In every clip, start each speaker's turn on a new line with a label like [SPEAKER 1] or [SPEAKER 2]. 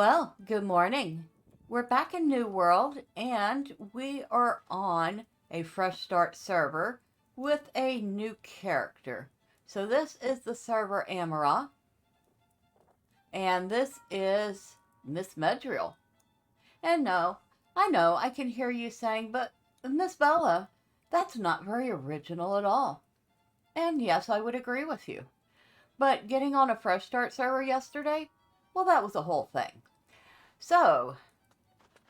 [SPEAKER 1] Well, good morning. We're back in New World and we are on a fresh start server with a new character. So this is the server Amarah and this is Miss Medrielle. And no, I know I can hear you saying, but Miss Bella, that's not very original at all. And yes, I would agree with you. But getting on a fresh start server yesterday, well, that was a whole thing. So,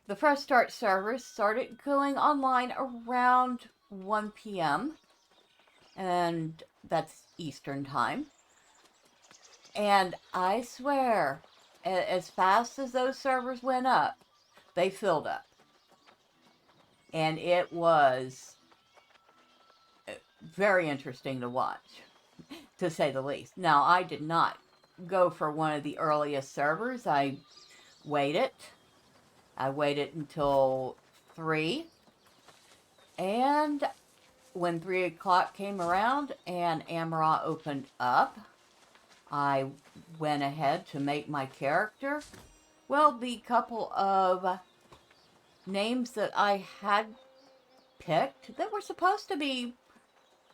[SPEAKER 1] the Fresh Start servers started going online around 1 p.m. and that's Eastern time. And I swear, as fast as those servers went up, they filled up. And it was very interesting to watch, to say the least. Now, I did not go for one of the earliest servers. I waited until 3. And when 3 o'clock came around and Amarah opened up, I went ahead to make my character. Well, the couple of names that I had picked that were supposed to be,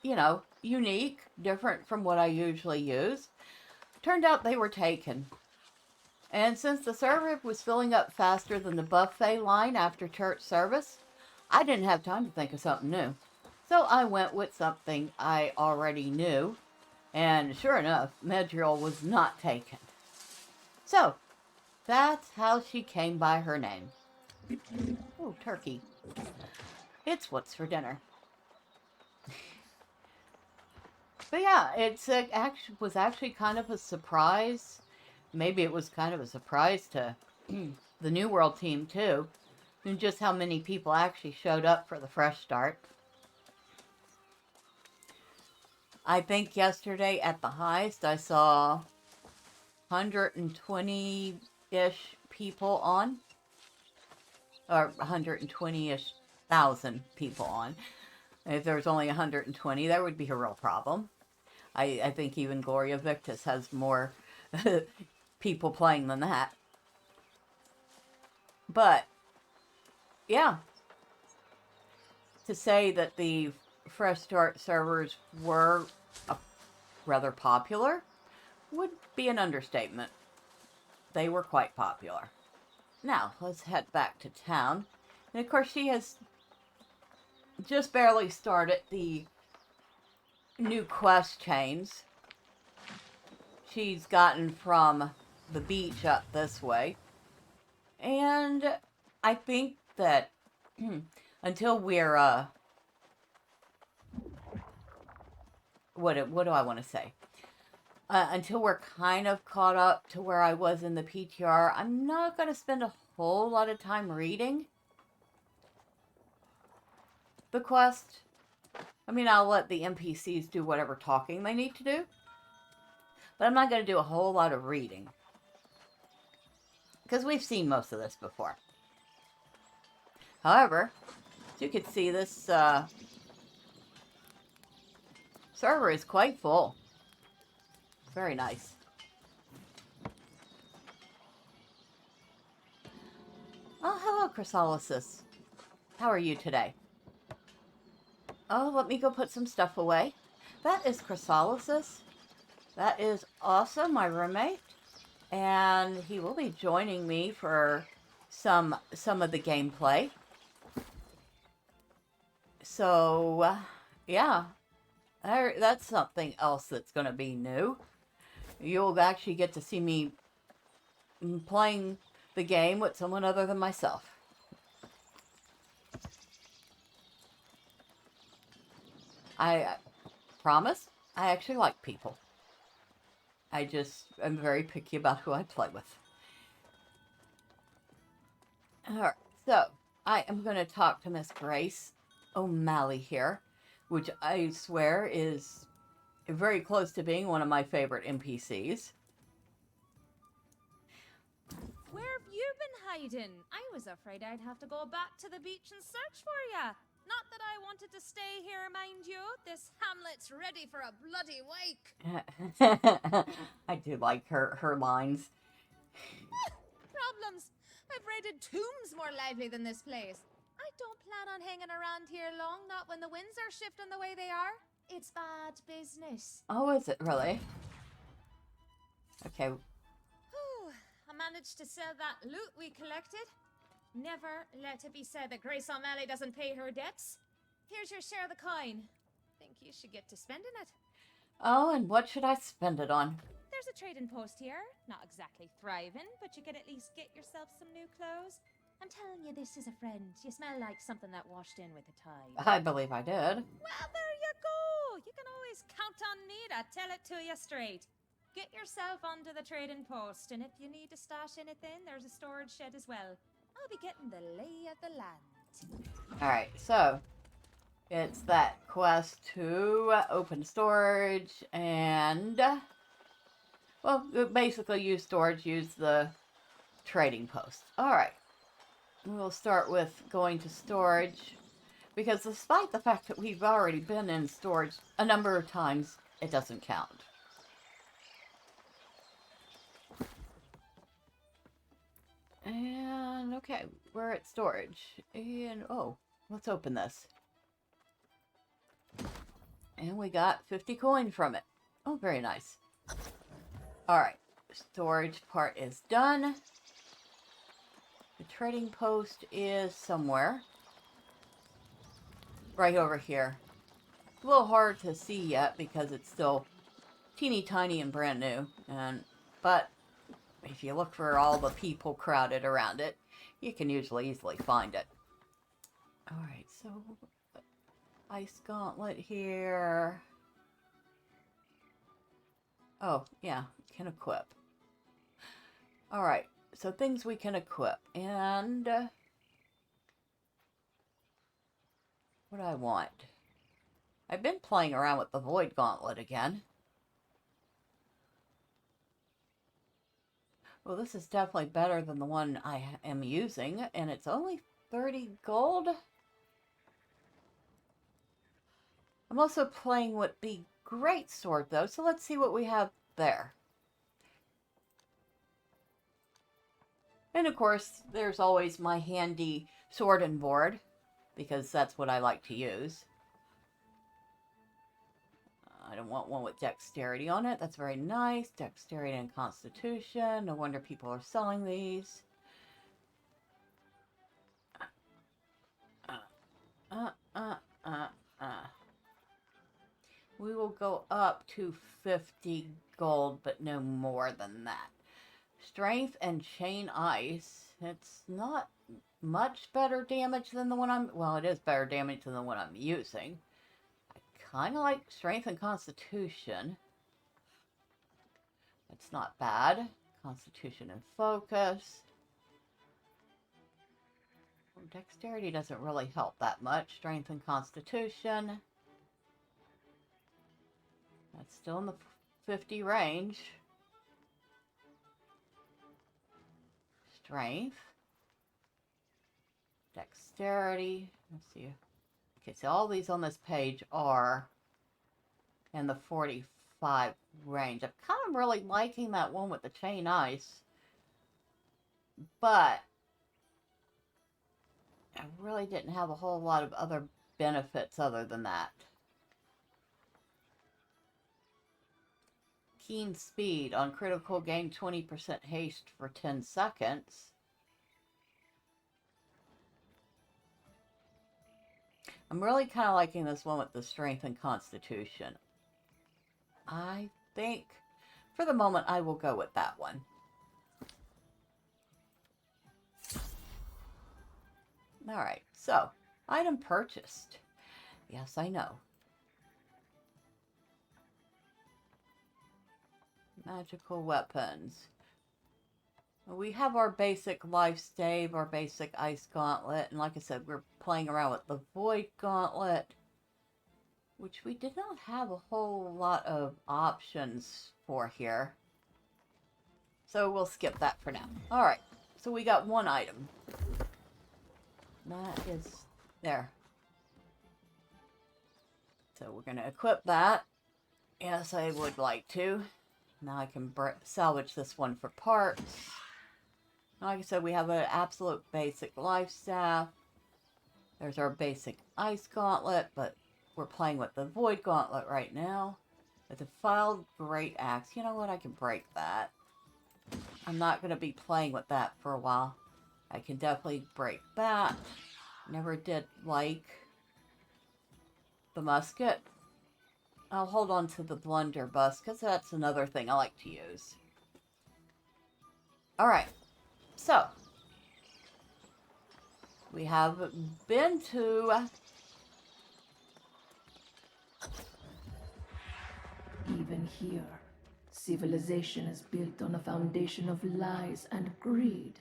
[SPEAKER 1] unique, different from what I usually use, turned out they were taken. And since the server was filling up faster than the buffet line after church service, I didn't have time to think of something new. So I went with something I already knew, and sure enough, Medrielle was not taken. So, that's how she came by her name. Oh, turkey. It's what's for dinner. But yeah, was actually kind of a surprise. Maybe it was kind of a surprise to the New World team too, and just how many people actually showed up for the fresh start. I think yesterday at the highest I saw 120-ish people on, or 120-ish thousand people on. If there was only 120, that would be a real problem. I think even Gloria Victus has more people playing than that. But, yeah. To say that the Fresh Start servers were rather popular would be an understatement. They were quite popular. Now, let's head back to town. And of course, she has just barely started the new quest chains. She's gotten from the beach up this way. And I think that until we're what do I want to say? Until we're kind of caught up to where I was in the PTR, I'm not going to spend a whole lot of time reading the quest. I mean, I'll let the NPCs do whatever talking they need to do, but I'm not going to do a whole lot of reading, because we've seen most of this before. However, as you can see, this server is quite full. Very nice. Oh, hello, Chrysalysis. How are you today? Oh, let me go put some stuff away. That is Chrysalysis. That is also my roommate. And he will be joining me for some of the gameplay. So, yeah. That's something else that's going to be new. You'll actually get to see me playing the game with someone other than myself. I promise, I actually like people. I'm very picky about who I play with. Alright, so I am going to talk to Miss Grace O'Malley here, which I swear is very close to being one of my favorite NPCs.
[SPEAKER 2] Where have you been hiding? I was afraid I'd have to go back to the beach and search for you. Not that I wanted to stay here, mind you. This hamlet's ready for a bloody wake.
[SPEAKER 1] I do like her lines.
[SPEAKER 2] Problem problems. I've raided tombs more lively than this place. I don't plan on hanging around here long, not when the winds are shifting the way they are. It's bad business.
[SPEAKER 1] Oh, is it really? Okay.
[SPEAKER 2] Whew, I managed to sell that loot we collected. Never let it be said that Grace O'Malley doesn't pay her debts. Here's your share of the coin. Think you should get to spending it.
[SPEAKER 1] Oh, and what should I spend it on?
[SPEAKER 2] There's a trading post here. Not exactly thriving, but you could at least get yourself some new clothes. I'm telling you this as a friend. You smell like something that washed in with the tide.
[SPEAKER 1] I believe I did.
[SPEAKER 2] Well, there you go. You can always count on me to tell it to you straight. Get yourself onto the trading post, and if you need to stash anything, there's a storage shed as well. I'll be getting the lay of the land.
[SPEAKER 1] Alright, so it's that quest to open storage and, well, basically use storage, use the trading post. Alright, we'll start with going to storage, because despite the fact that we've already been in storage a number of times, it doesn't count. And, okay, we're at storage. And, oh, let's open this. And we got 50 coin from it. Oh, very nice. Alright, storage part is done. The trading post is somewhere. Right over here. It's a little hard to see yet because it's still teeny tiny and brand new. But if you look for all the people crowded around it, you can usually easily find it. Alright, so ice gauntlet here. Oh, yeah, can equip. Alright, so things we can equip. And what do I want? I've been playing around with the Void Gauntlet again. Well, this is definitely better than the one I am using, and it's only 30 gold. I'm also playing with the Great Sword, though, so let's see what we have there. And, of course, there's always my handy sword and board, because that's what I like to use. I don't want one with dexterity on it. That's very nice. Dexterity and constitution. No wonder people are selling these. We will go up to 50 gold, but no more than that. Strength and chain ice. It's not much better damage than the one I'm... Well, it is better damage than the one I'm using. Kind of like strength and constitution. It's not bad. Constitution and focus. Dexterity doesn't really help that much. Strength and constitution. That's still in the 50 range. Strength. Dexterity. Let's see. Okay, so all these on this page are in the 45 range. I'm kind of really liking that one with the chain ice. But I really didn't have a whole lot of other benefits other than that. Keen speed. On critical, gain 20% haste for 10 seconds. I'm really kind of liking this one with the strength and constitution. I think, for the moment, I will go with that one. Alright, so, item purchased. Yes, I know. Magical weapons. We have our basic life stave, our basic ice gauntlet, and like I said, we're playing around with the void gauntlet, which we did not have a whole lot of options for here. So we'll skip that for now. Alright, so we got one item. That is there. So we're going to equip that. Yes, I would like to. Now I can salvage this one for parts. Like I said, we have an absolute basic life staff. There's our basic ice gauntlet, but we're playing with the void gauntlet right now. The defiled great axe. You know what? I can break that. I'm not going to be playing with that for a while. I can definitely break that. Never did like the musket. I'll hold on to the blunderbuss because that's another thing I like to use. Alright, so we have been to...
[SPEAKER 3] Even here, civilization is built on a foundation of lies and greed.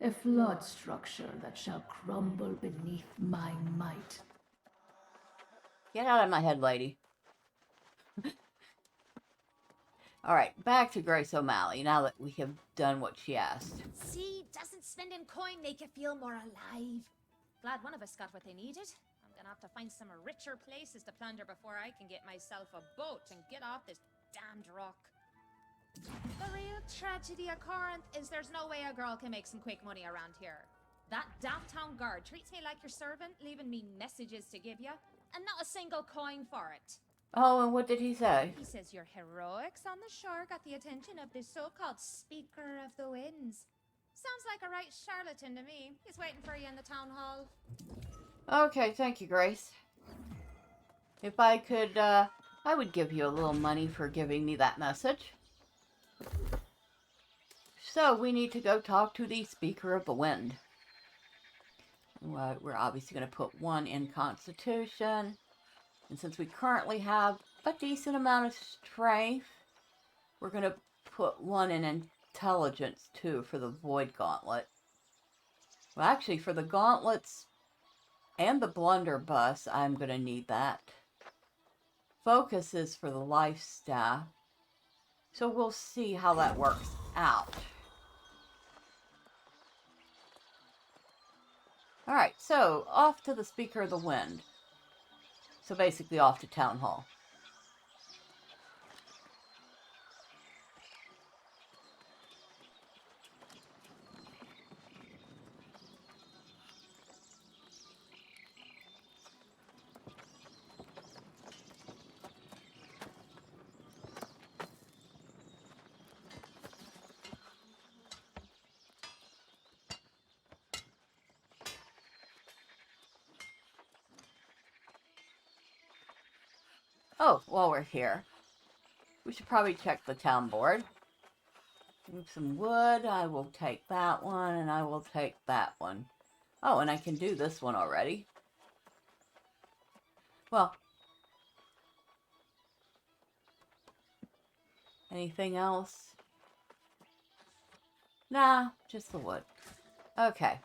[SPEAKER 3] A flawed structure that shall crumble beneath my might.
[SPEAKER 1] Get out of my head, lady. Alright, back to Grace O'Malley, now that we have done what she asked.
[SPEAKER 2] See, doesn't spending coin make you feel more alive? Glad one of us got what they needed. I'm gonna have to find some richer places to plunder before I can get myself a boat and get off this damned rock. The real tragedy of Corinth is there's no way a girl can make some quick money around here. That downtown guard treats me like your servant, leaving me messages to give you, and not a single coin for it.
[SPEAKER 1] Oh, and what did he say?
[SPEAKER 2] He says your heroics on the shore got the attention of this so-called Speaker of the Winds. Sounds like a right charlatan to me. He's waiting for you in the town hall.
[SPEAKER 1] Okay, thank you, Grace. If I could, I would give you a little money for giving me that message. So, we need to go talk to the Speaker of the Wind. We're obviously going to put one in Constitution. And since we currently have a decent amount of strength, we're going to put one in Intelligence, too, for the Void Gauntlet. Well, actually, for the Gauntlets and the Blunderbuss, I'm going to need that. Focus is for the Life Staff. So we'll see how that works out. Alright, so off to the Speaker of the Wind. So basically off to Town Hall. Oh, while we're here, we should probably check the town board. Need some wood. I will take that one, and I will take that one. Oh, and I can do this one already. Well, anything else? Nah, just the wood. Okay.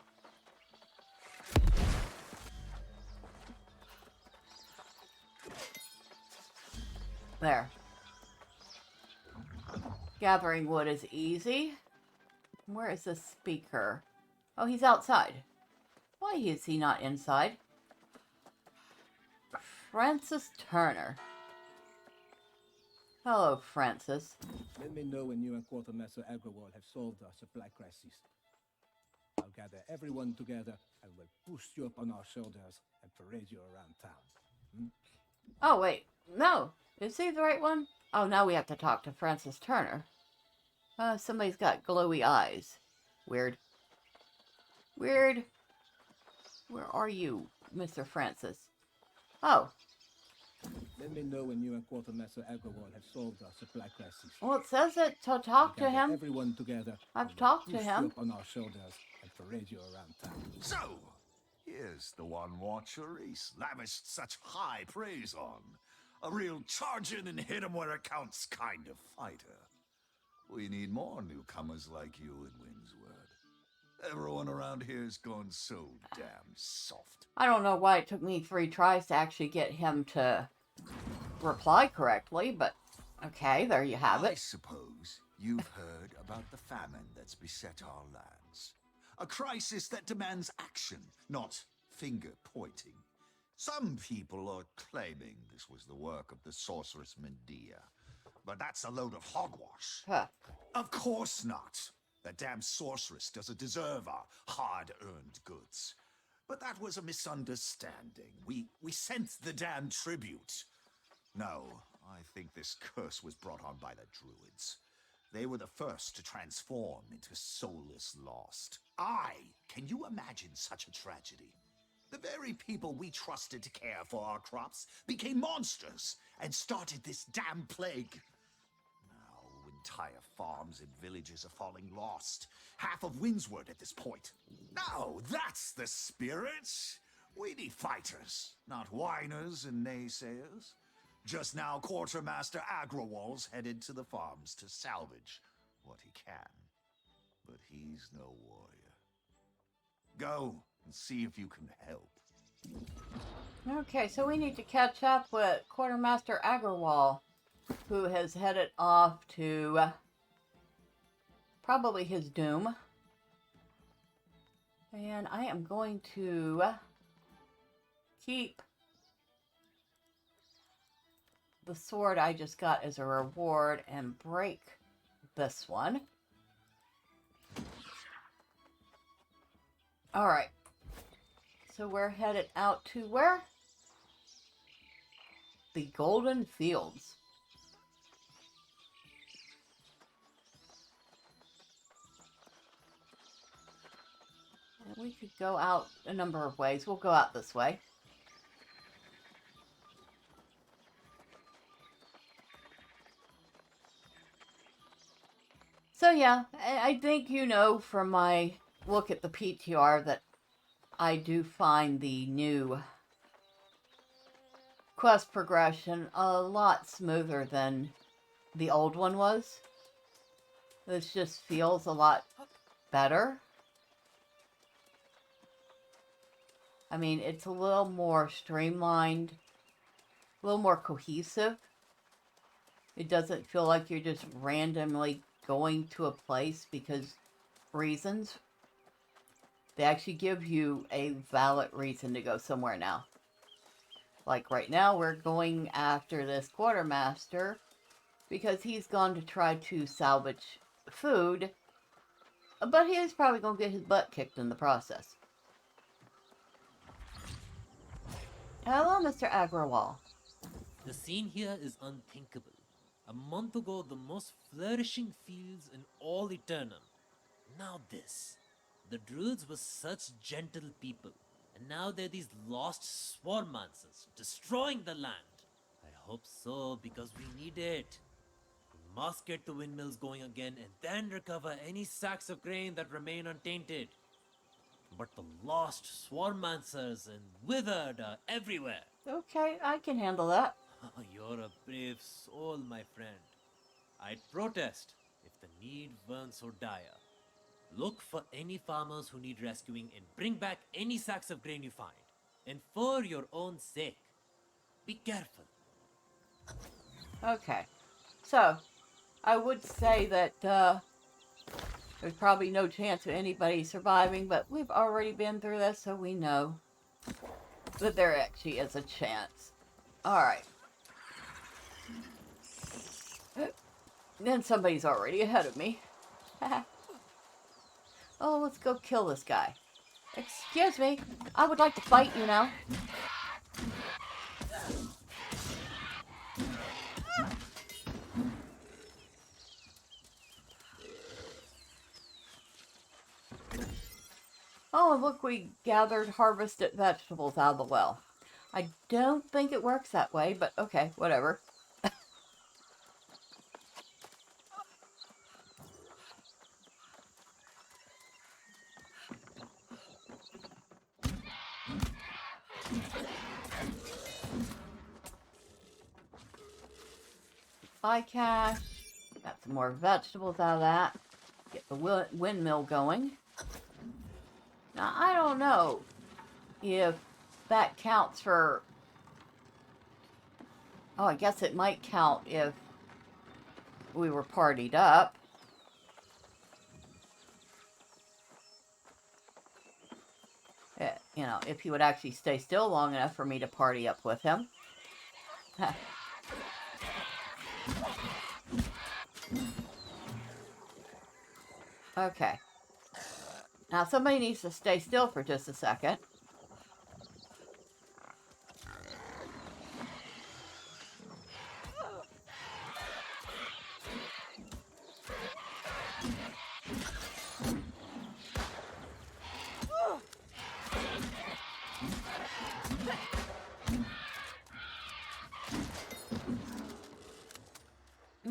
[SPEAKER 1] There. Gathering wood is easy. Where is the speaker? Oh, he's outside. Why is he not inside? Francis Turner. Hello, Francis.
[SPEAKER 4] Let me know when you and Quartermaster Agrawal have solved our supply crisis. I'll gather everyone together and we'll boost you up on our shoulders and parade you around town.
[SPEAKER 1] Oh, wait. No. Is he the right one? Oh, now we have to talk to Francis Turner. Somebody's got glowy eyes. Weird. Weird. Where are you, Mr. Francis? Oh.
[SPEAKER 4] Let me know when you and Quartermaster Agrawal have solved our supply crisis.
[SPEAKER 1] Well, it says it to talk to him.
[SPEAKER 4] Everyone together.
[SPEAKER 1] I've talked to
[SPEAKER 4] boost
[SPEAKER 1] him.
[SPEAKER 4] You up on our shoulders and parade you around town.
[SPEAKER 5] So, here's the one Watcher Reese lavished such high praise on. A real charge in and hit 'em where it counts kind of fighter. We need more newcomers like you in Windsward. Everyone around here's gone so damn soft.
[SPEAKER 1] I don't know why it took me 3 tries to actually get him to reply correctly, but okay, there you have
[SPEAKER 5] I
[SPEAKER 1] it.
[SPEAKER 5] suppose you've heard about the famine that's beset our lands. A crisis that demands action, not finger-pointing. Some people are claiming this was the work of the sorceress Medea, but that's a load of hogwash.
[SPEAKER 1] Huh.
[SPEAKER 5] Of course not. That damn sorceress doesn't deserve our hard-earned goods. But that was a misunderstanding. We sent the damn tribute. No, I think this curse was brought on by the druids. They were the first to transform into soulless lost. Can you imagine such a tragedy? The very people we trusted to care for our crops became monsters and started this damn plague. Now, entire farms and villages are falling lost. Half of Windsward at this point. Now, that's the spirit. We need fighters, not whiners and naysayers. Just now, Quartermaster Agrawal's headed to the farms to salvage what he can. But he's no warrior. Go and see if you can help.
[SPEAKER 1] Okay, so we need to catch up with Quartermaster Agrawal, who has headed off to probably his doom. And I am going to keep the sword I just got as a reward and break this one. Alright. So we're headed out to where? The Golden Fields. And we could go out a number of ways. We'll go out this way. So yeah, I think you know from my look at the PTR that I do find the new quest progression a lot smoother than the old one was. This just feels a lot better. I mean, it's a little more streamlined, a little more cohesive. It doesn't feel like you're just randomly going to a place because reasons. They actually give you a valid reason to go somewhere now. Like right now, we're going after this quartermaster because he's gone to try to salvage food, but he is probably going to get his butt kicked in the process. Hello, Mr. Agrawal.
[SPEAKER 6] The scene here is unthinkable. A month ago, the most flourishing fields in all Aeternum. Now this. The druids were such gentle people, and now they're these lost swarmancers, destroying the land. I hope so, because we need it. We must get the windmills going again, and then recover any sacks of grain that remain untainted. But the lost swarmancers and withered are everywhere.
[SPEAKER 1] Okay, I can handle that.
[SPEAKER 6] You're a brave soul, my friend. I'd protest if the need weren't so dire. Look for any farmers who need rescuing and bring back any sacks of grain you find. And for your own sake, be careful.
[SPEAKER 1] Okay, so I would say that there's probably no chance of anybody surviving, but we've already been through this, so we know that there actually is a chance. Alright. Then somebody's already ahead of me. Oh, let's go kill this guy. Excuse me, I would like to fight you now. Oh, look, we gathered harvested vegetables out of the well. I don't think it works that way, but okay, whatever. Buy cash. Got some more vegetables out of that. Get the windmill going. Now, I don't know if that counts for... Oh, I guess it might count if we were partied up. You know, if he would actually stay still long enough for me to party up with him. Okay. Now somebody needs to stay still for just a second.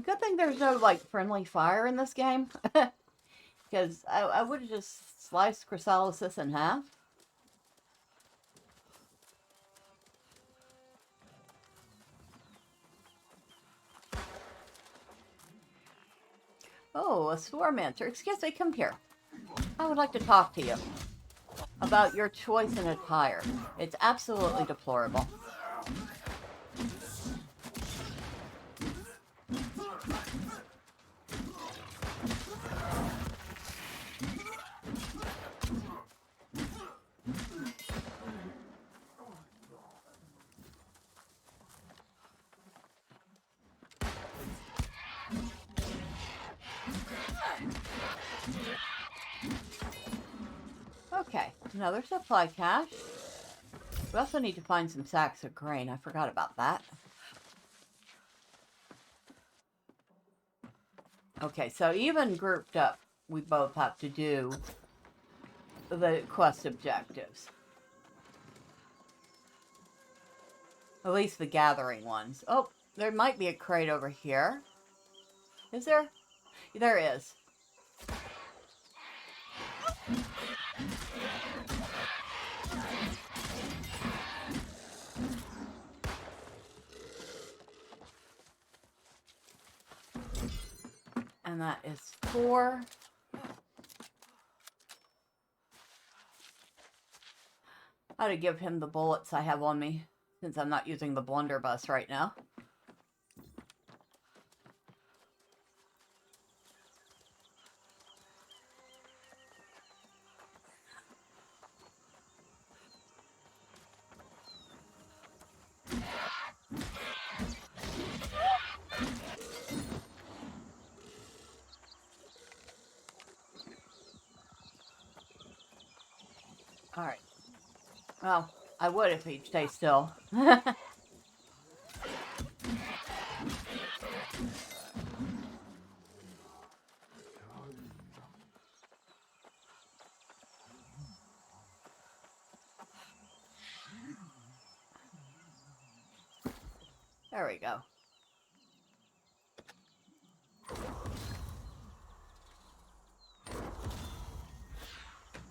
[SPEAKER 1] Good thing there's no, like, friendly fire in this game. Because I would have just sliced Chrysalis in half. Oh, a Swarmancer. Excuse me, come here. I would like to talk to you about your choice in attire. It's absolutely deplorable. Okay, another supply cache. We also need to find some sacks of grain. I forgot about that. Okay, so even grouped up, we both have to do the quest objectives. At least the gathering ones. Oh, there might be a crate over here. Is there? There is. And that is 4. I ought to give him the bullets I have on me, since I'm not using the blunderbuss right now. Alright. Well, I would if he'd stay still. There we go.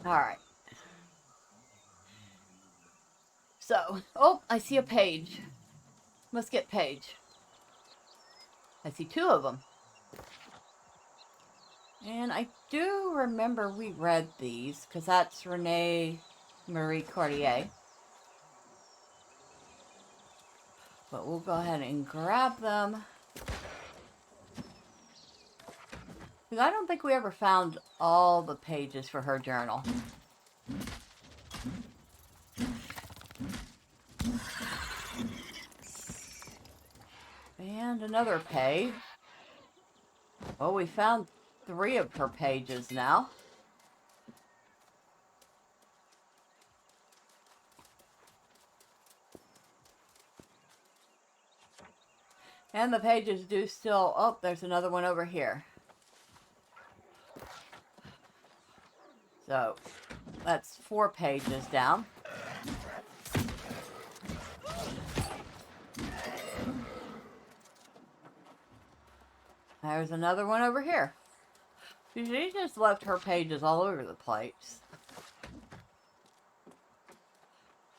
[SPEAKER 1] Alright. So, oh, I see a page. Let's get page. I see 2 of them. And I do remember we read these, because that's Renee Marie Cartier. But we'll go ahead and grab them. Because I don't think we ever found all the pages for her journal. And another page. Well, we found 3 of her pages now. And the pages do still... Oh, there's another one over here. So, that's 4 pages down. There's another one over here. She just left her pages all over the place.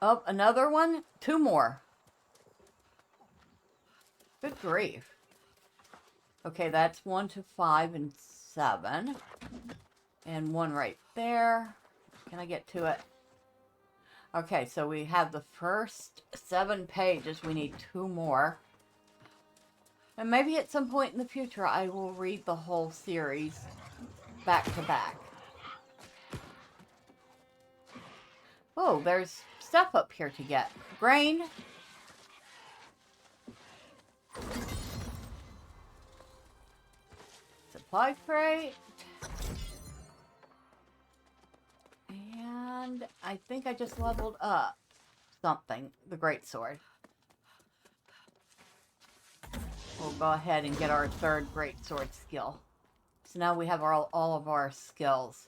[SPEAKER 1] Oh, another one? 2 more. Good grief. Okay, that's 1 to 5 and 7. And 1 right there. Can I get to it? Okay, so we have the first 7 pages. We need 2 more. And maybe at some point in the future I will read the whole series back to back. Oh, there's stuff up here to get. Grain. Supply crate. I think I just leveled up something. The greatsword. We'll go ahead and get our third greatsword skill. So now we have all of our skills.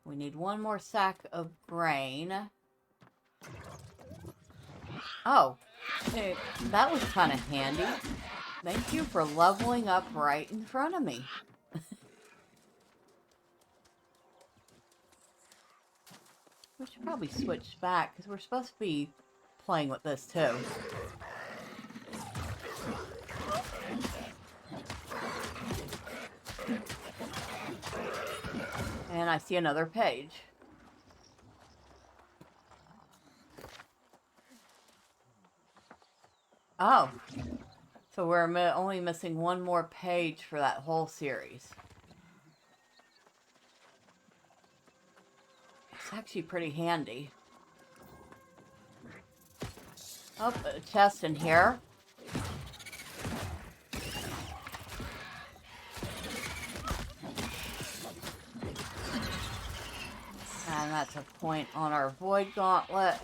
[SPEAKER 1] We need one more sack of grain. Oh, hey, that was kind of handy. Thank you for leveling up right in front of me. We should probably switch back because we're supposed to be playing with this too. And I see another page. Oh, so we're only missing one more page for that whole series. It's actually pretty handy. Oh, a chest in here. And that's a point on our void gauntlet.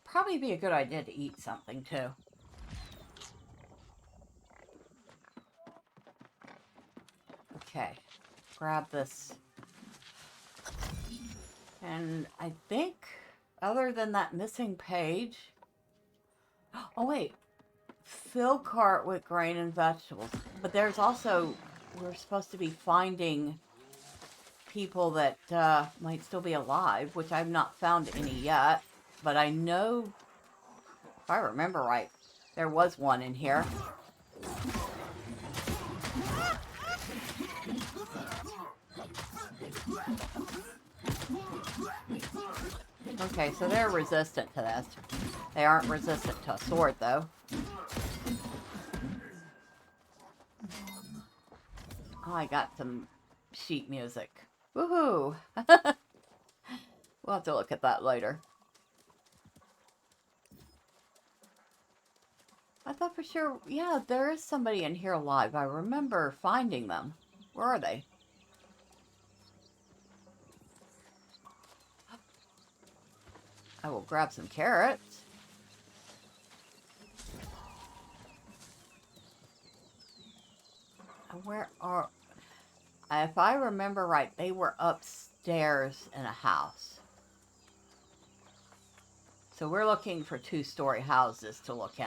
[SPEAKER 1] Probably be a good idea to eat something too. Okay, grab this. And I think, other than that missing page... Oh wait, fill cart with grain and vegetables. But there's also, we're supposed to be finding people that might still be alive, which I've not found any yet. But I know, if I remember right, there was one in here. Okay, so they're resistant to this. They aren't resistant to a sword, though. Oh, I got some sheet music. Woohoo! We'll have to look at that later. I thought for sure, yeah, there is somebody in here alive. I remember finding them. Where are they? I will grab some carrots. Where are... If I remember right, they were upstairs in a house. So we're looking for two-story houses to look in.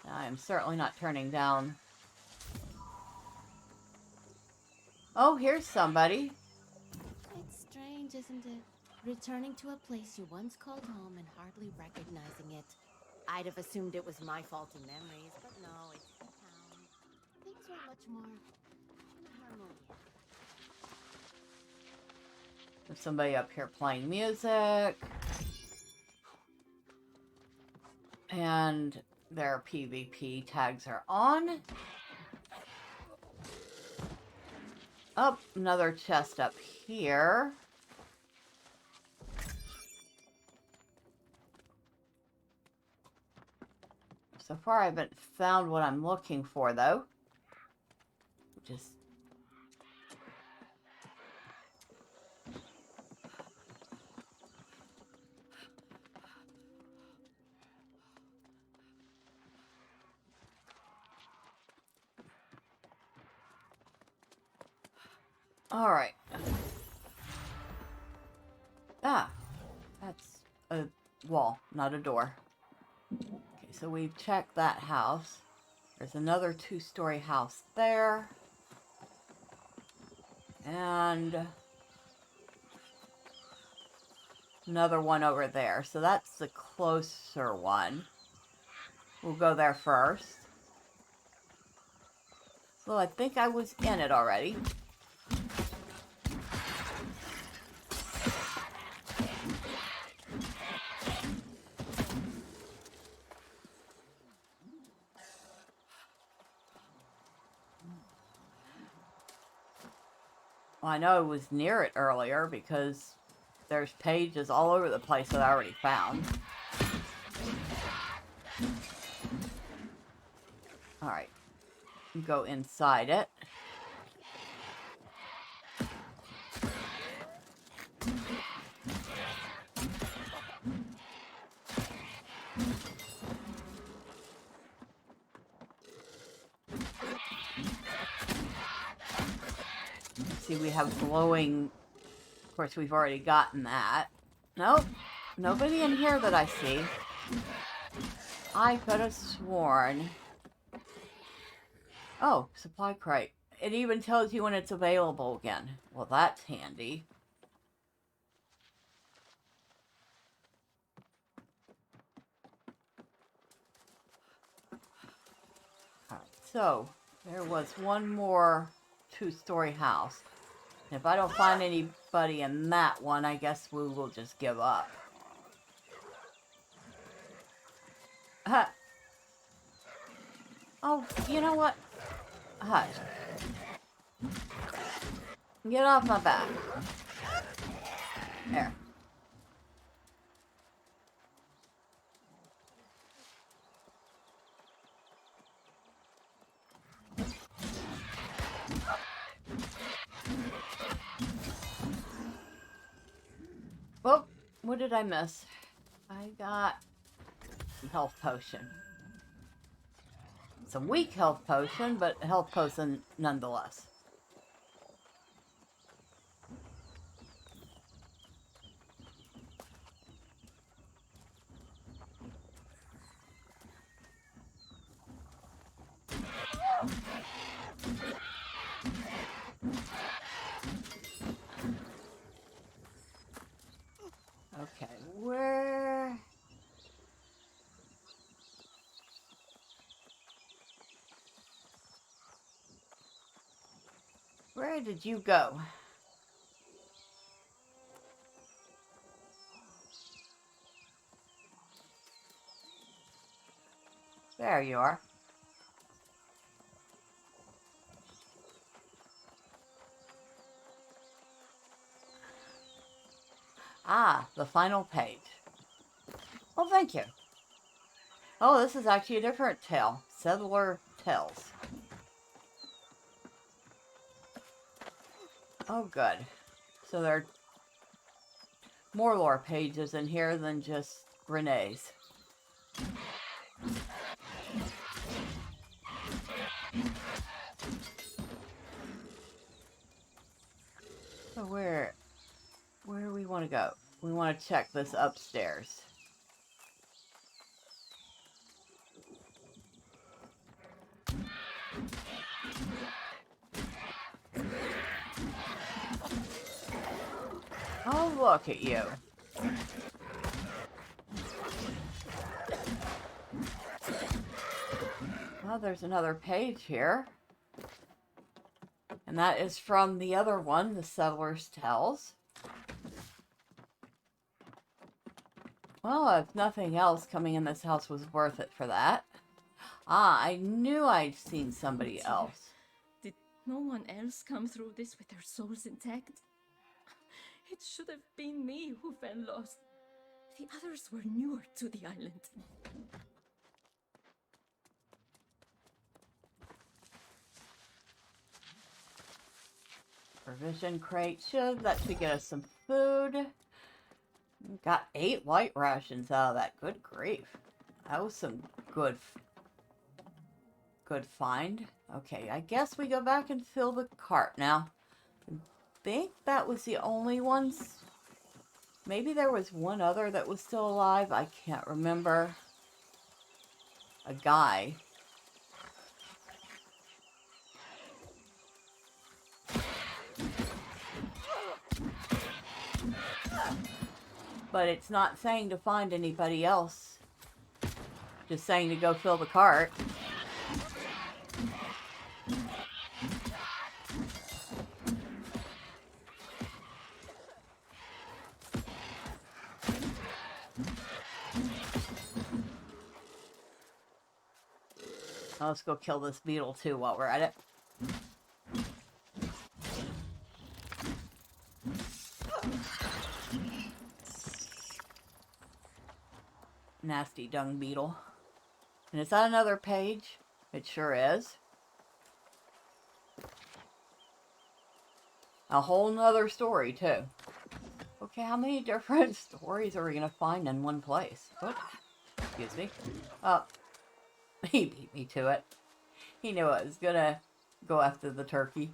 [SPEAKER 1] I am certainly not turning down... Oh, here's somebody.
[SPEAKER 7] It's strange, isn't it? Returning to a place you once called home and hardly recognizing it. I'd have assumed it was my faulty memories, but no, it's the town. Things were much more harmonious.
[SPEAKER 1] There's somebody up here playing music. And their PvP tags are on. Oh, another chest up here. So far I haven't found what I'm looking for, though. Just... All right. Ah, that's a wall, not a door. Okay, so we've checked that house. There's another two-story house there. And another one over there. So that's the closer one. We'll go there first. Well, I think I was in it already. Well, I know I was near it earlier because there's pages all over the place that I already found. Alright. Go inside it. See, we have glowing. Of course, we've already gotten that. Nope. Nobody in here that I see. I could have sworn. Oh, supply crate. It even tells you when it's available again. Well, that's handy. Alright, so there was one more two-story house. If I don't find anybody in that one, I guess we will just give up. Oh, you know what? Hush. Get off my back. There. Oh, what did I miss? I got some health potion. It's a weak health potion, but a health potion nonetheless. Okay, where... Where did you go? There you are. Ah, the final page. Well, thank you. Oh, this is actually a different tale. Settler Tales. Oh, good. So there are more lore pages in here than just Renee's. So where do we want to go? We want to check this upstairs. Oh, look at you. Well, there's another page here. And that is from the other one, the Settler's Tales. Well, if nothing else, coming in this house was worth it for that. Ah, I knew I'd seen somebody else.
[SPEAKER 8] Did no one else come through this with their souls intact? It should have been me who fell lost. The others were newer to the island.
[SPEAKER 1] Provision crate. That should get us some food. Got 8 white rations out of that. Good grief. That was some good find. Okay, I guess we go back and fill the cart now. I think that was the only ones. Maybe there was one other that was still alive. I can't remember. A guy. But it's not saying to find anybody else. Just saying to go fill the cart. Now let's go kill this beetle too while we're at it. nasty dung beetle. And is that another page? It sure is. A whole nother story, too. Okay, how many different stories are we going to find in one place? Oh, excuse me. Oh, he beat me to it. He knew I was going to go after the turkey.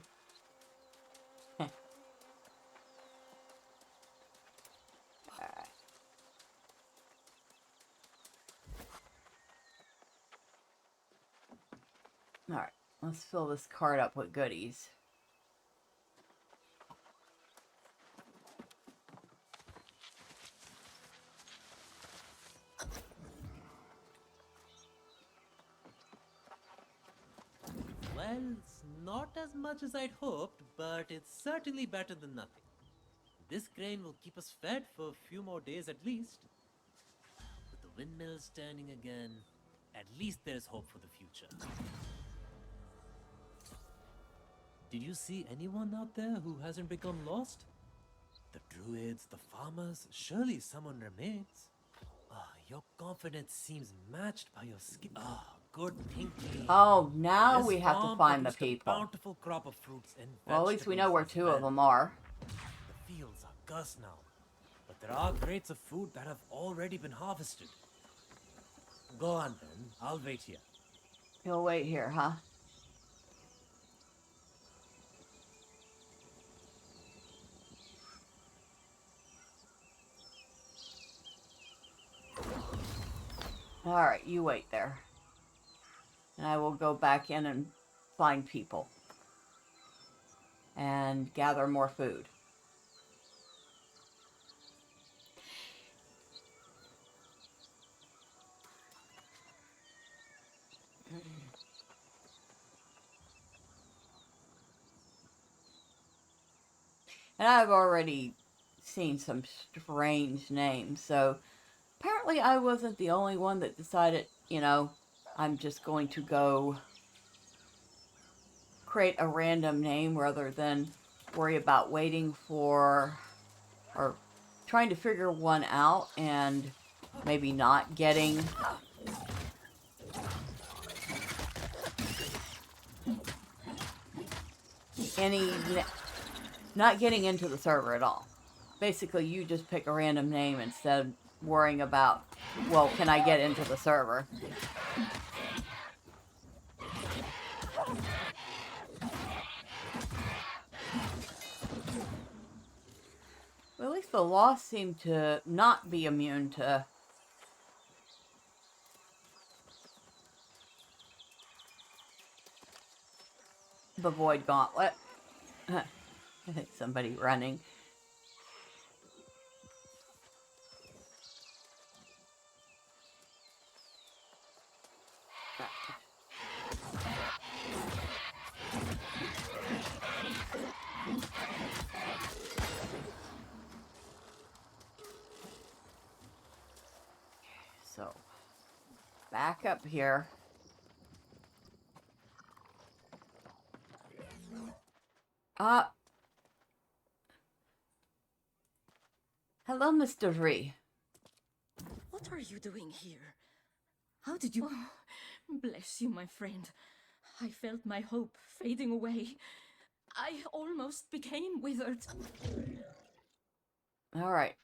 [SPEAKER 1] Alright, let's fill this cart up with goodies.
[SPEAKER 6] Well, it's not as much as I'd hoped, but it's certainly better than nothing. This grain will keep us fed for a few more days at least. With the windmills turning again, at least there's hope for the future. Did you see anyone out there who hasn't become lost? The druids, the farmers, surely someone remains. Your confidence seems matched by your skill. Good thinking.
[SPEAKER 1] Oh, now
[SPEAKER 6] This
[SPEAKER 1] we have to
[SPEAKER 6] farm
[SPEAKER 1] find the
[SPEAKER 6] produced a
[SPEAKER 1] people.
[SPEAKER 6] bountiful crop of fruits and
[SPEAKER 1] Well, at least we know
[SPEAKER 6] vegetables
[SPEAKER 1] where
[SPEAKER 6] as
[SPEAKER 1] two
[SPEAKER 6] well.
[SPEAKER 1] of them are.
[SPEAKER 6] The fields are cursed now, but there are crates of food that have already been harvested. Go on then, I'll wait here.
[SPEAKER 1] You'll wait here, huh? Alright, you wait there. And I will go back in and find people. And gather more food. And I've already seen some strange names, so apparently I wasn't the only one that decided, you know, I'm just going to go create a random name rather than worry about waiting for or trying to figure one out and maybe not getting not getting into the server at all. Basically, you just pick a random name instead of worrying about, well, can I get into the server? Well, at least the lost seem to not be immune to the Void Gauntlet. I think somebody running. So, back up here. Hello, Mr. Ree.
[SPEAKER 8] What are you doing here? How did you... Oh, bless you, my friend. I felt my hope fading away. I almost became withered.
[SPEAKER 1] All right.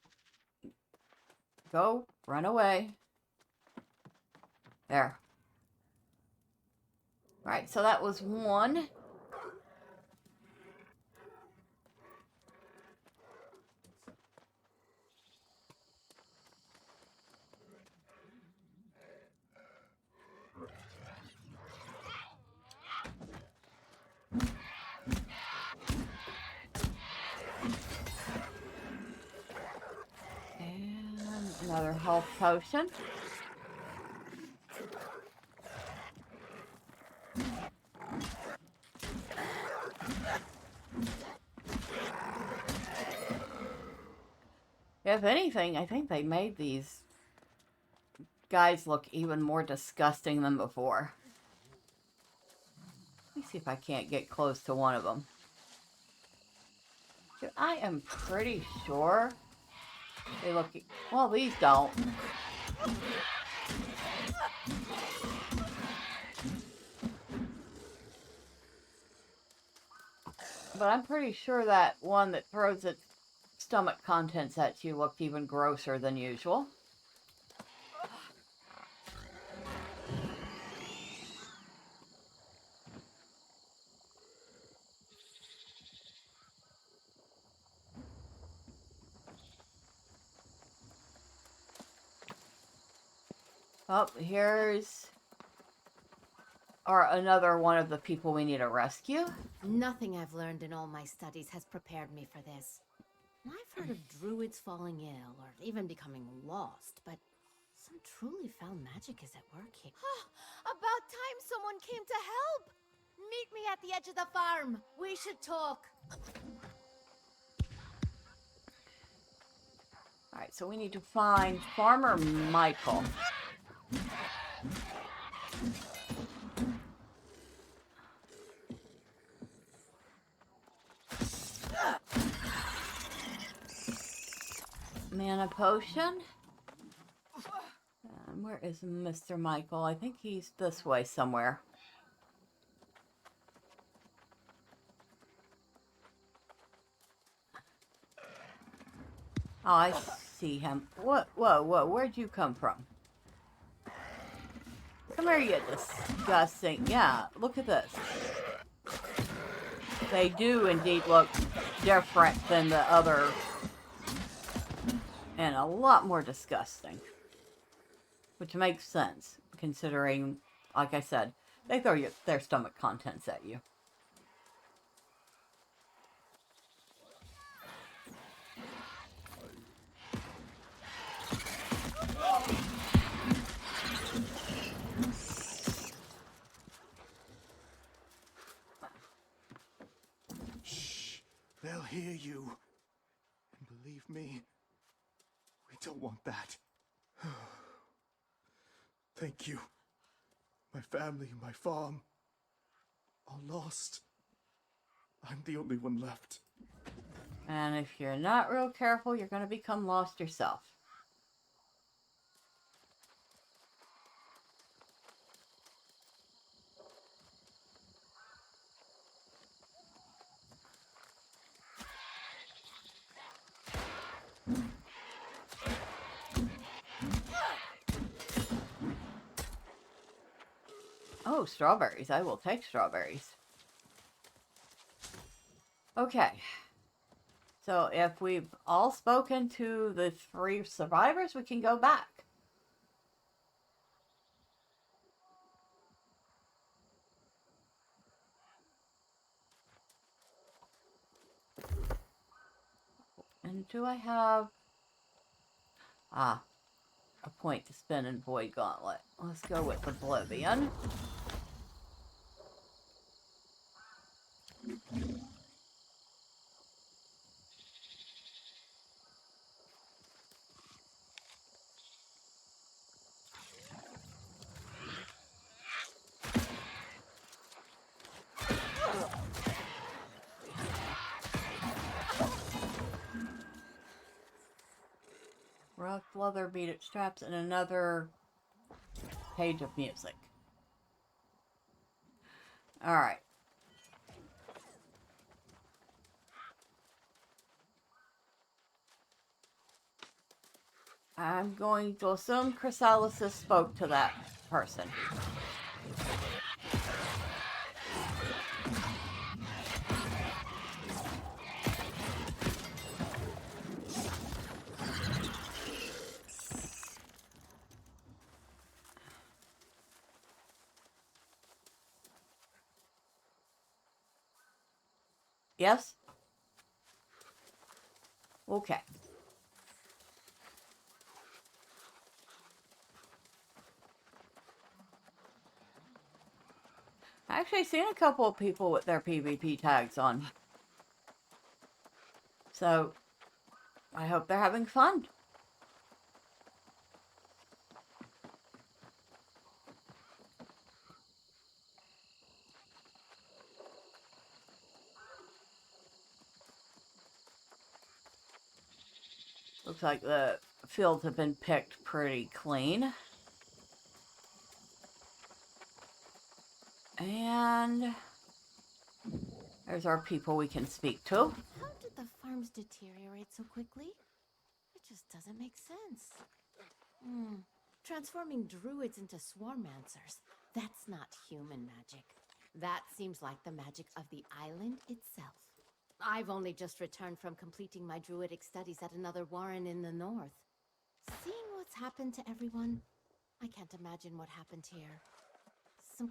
[SPEAKER 1] Go, run away. There. All right, so that was one. And another health potion. If anything, I think they made these guys look even more disgusting than before. Let me see if I can't get close to one of them. Dude, I am pretty sure they look... Well, these don't. But I'm pretty sure that one that throws its stomach contents at you looked even grosser than usual. Oh, here's another one of the people we need to rescue.
[SPEAKER 7] Nothing I've learned in all my studies has prepared me for this. I've heard of druids falling ill or even becoming lost, but some truly foul magic is at work here. About time someone came to help! Meet me at the edge of the farm. We should talk.
[SPEAKER 1] Alright, so we need to find Farmer Michael. Mana potion. Where is Mr. Michael? I think he's this way somewhere. Oh, I see him. What? Whoa, whoa, where'd you come from? Come here, you disgusting. Yeah, look at this. They do indeed look different than the other. And a lot more disgusting. Which makes sense, considering, like I said, they throw their stomach contents at you.
[SPEAKER 9] Shh, they'll hear you. And believe me, we don't want that. Thank you. My family, my farm, all lost. I'm the only one left.
[SPEAKER 1] And if you're not real careful, you're going to become lost yourself. Oh, strawberries. I will take strawberries. Okay. So if we've all spoken to the 3 survivors, we can go back. And do I have... a point to spin in Void Gauntlet. Let's go with Oblivion. Rough leather beaded straps and another page of music. Alright. I'm going to assume Chrysalis spoke to that person. Yes? Okay. I actually seen a couple of people with their PvP tags on. So, I hope they're having fun. Looks like the fields have been picked pretty clean. And There's our people we can speak to.
[SPEAKER 7] How did the farms deteriorate so quickly? It just doesn't make sense. Transforming druids into swarmancers. That's not human magic. That seems like the magic of the island itself. I've only just returned from completing my druidic studies at another warren in the north. Seeing what's happened to everyone, I can't imagine what happened here. I've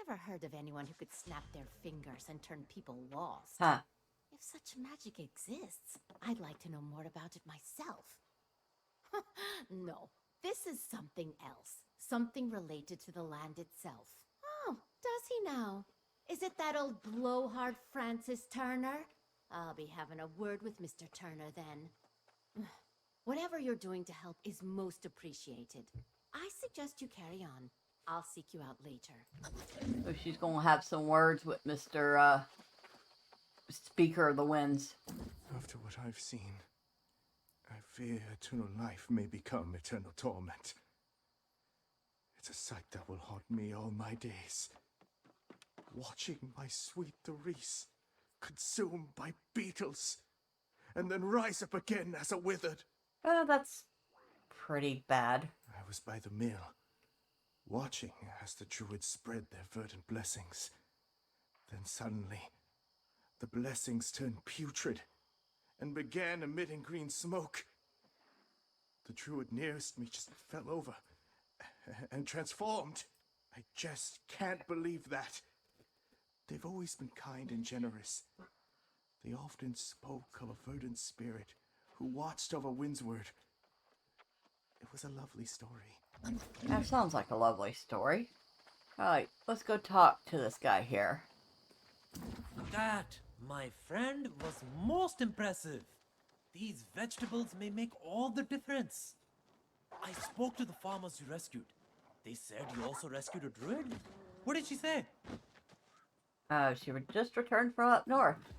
[SPEAKER 7] never heard of anyone who could snap their fingers and turn people lost.
[SPEAKER 1] Huh.
[SPEAKER 7] If such magic exists, I'd like to know more about it myself. No, this is something else. Something related to the land itself. Oh, does he now? Is it that old blowhard Francis Turner? I'll be having a word with Mr. Turner then. Whatever you're doing to help is most appreciated. I suggest you carry on. I'll seek you out later.
[SPEAKER 1] So she's going to have some words with Mr. Speaker of the Winds.
[SPEAKER 9] After what I've seen, I fear eternal life may become eternal torment. It's a sight that will haunt me all my days. Watching my sweet Therese consumed by beetles, and then rise up again as a withered.
[SPEAKER 1] That's pretty bad.
[SPEAKER 9] I was by the mill, watching as the druids spread their verdant blessings. Then suddenly, the blessings turned putrid and began emitting green smoke. The druid nearest me just fell over and transformed. I just can't believe that. They've always been kind and generous. They often spoke of a verdant spirit who watched over Windsward. It was a lovely story.
[SPEAKER 1] That sounds like a lovely story. Alright, let's go talk to this guy here.
[SPEAKER 6] That, my friend, was most impressive. These vegetables may make all the difference. I spoke to the farmers you rescued. They said you also rescued a druid? What did she say?
[SPEAKER 1] She just returned from up north.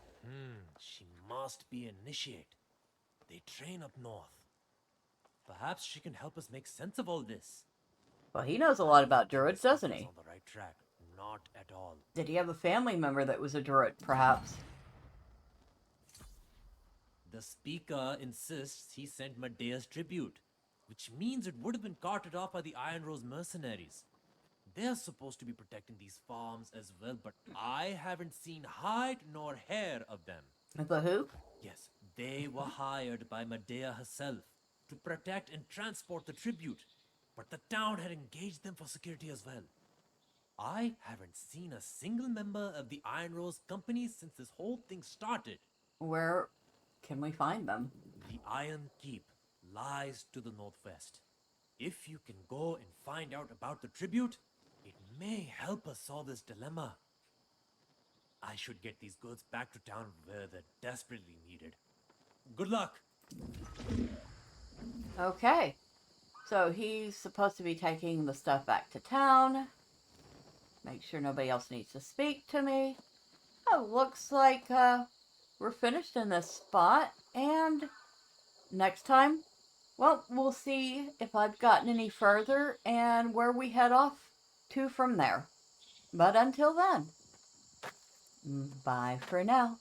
[SPEAKER 6] She must be an initiate. They train up north. Perhaps she can help us make sense of all this.
[SPEAKER 1] Well, he knows a lot about druids, doesn't he?
[SPEAKER 6] On the right track. Not at all.
[SPEAKER 1] Did he have a family member that was a druid, perhaps?
[SPEAKER 6] The speaker insists he sent Medea's tribute, which means it would have been carted off by the Iron Rose mercenaries. They're supposed to be protecting these farms as well, but I haven't seen hide nor hair of them.
[SPEAKER 1] The who?
[SPEAKER 6] Yes, they were hired by Medea herself to protect and transport the tribute, but the town had engaged them for security as well. I haven't seen a single member of the Iron Rose Company since this whole thing started.
[SPEAKER 1] Where can we find them?
[SPEAKER 6] The Iron Keep lies to the northwest. If you can go and find out about the tribute, it may help us solve this dilemma. I should get these goods back to town where they're desperately needed. Good luck!
[SPEAKER 1] Okay. So he's supposed to be taking the stuff back to town. Make sure nobody else needs to speak to me. Oh, looks like we're finished in this spot. And next time, well, we'll see if I've gotten any further and where we head off to from there. But until then, bye for now.